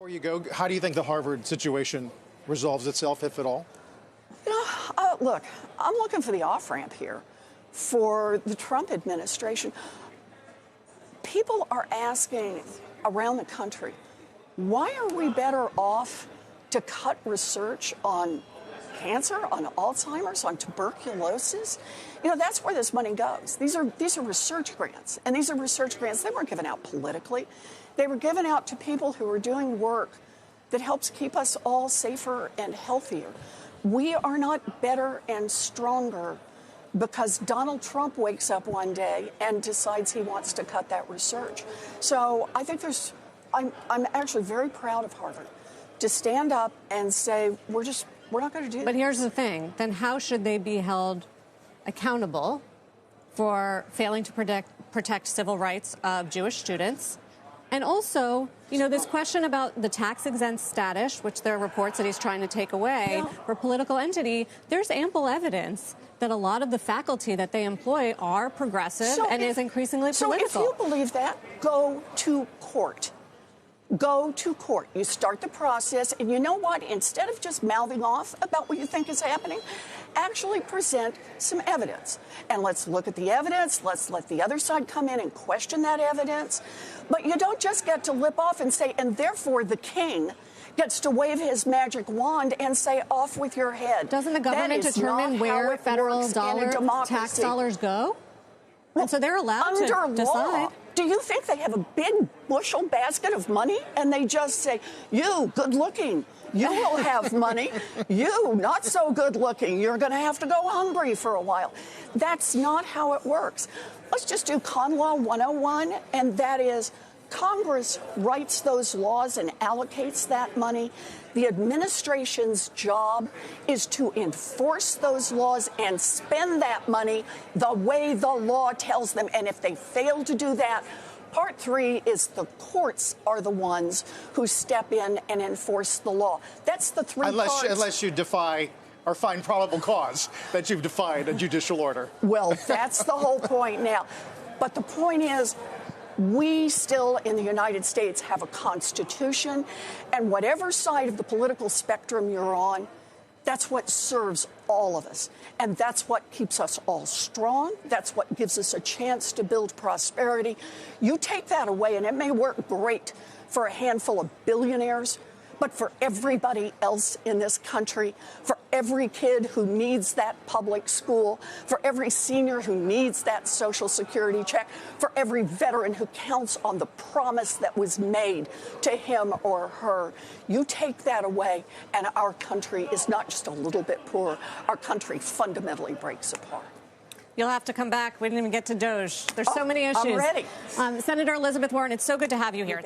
Before you go, how do you think the Harvard situation resolves itself, if at all? Look, I'm looking for the off-ramp here for the Trump administration. People are asking around the country, why are we better off to cut research on cancer, on Alzheimer's, on tuberculosis? You know, that's where this money goes. These are research grants, and these are research grants. They weren't given out politically. They were given out to people who are doing work that helps keep us all safer and healthier. We are not better and stronger because Donald Trump wakes up one day and decides he wants to cut that research. So I think I'm actually very proud of Harvard to stand up and say, we're not going to do that. But here's the thing. Then how should they be held accountable for failing to protect civil rights of Jewish students? And also, you know, this question about the tax-exempt status, which there are reports that he's trying to take away for political entity, there's ample evidence that a lot of the faculty that they employ are progressive and is increasingly political. So if you believe that, go to court. Go to court. You start the process, and you know what? Instead of just mouthing off about what you think is happening, actually present some evidence. And let's look at the evidence. Let's let the other side come in and question that evidence. But you don't just get to lip off and say, and therefore the king gets to wave his magic wand and say, off with your head. Doesn't the government determine where federal tax dollars go? And so they're allowed to decide. Do you think they have a big bushel basket of money and they just say, you, good looking, you will have money. You, not so good looking, you're going to have to go hungry for a while. That's not how it works. Let's just do Con Law 101, and that is Congress writes those laws and allocates that money. The administration's job is to enforce those laws and spend that money the way the law tells them. And if they fail to do that, Part 3 is the courts are the ones who step in and enforce the law. That's the three parts. Unless you defy or find probable cause that you've defied a judicial order. Well, that's the whole point now. But the point is, we still in the United States have a Constitution, and whatever side of the political spectrum you're on, that's what serves all of us. And that's what keeps us all strong. That's what gives us a chance to build prosperity. You take that away, and it may work great for a handful of billionaires, but for everybody else in this country, for every kid who needs that public school, for every senior who needs that Social Security check, for every veteran who counts on the promise that was made to him or her, you take that away, and our country is not just a little bit poorer. Our country fundamentally breaks apart. You'll have to come back. We didn't even get to DOJ. There's so many issues. I'm ready. Senator Elizabeth Warren, it's so good to have you here.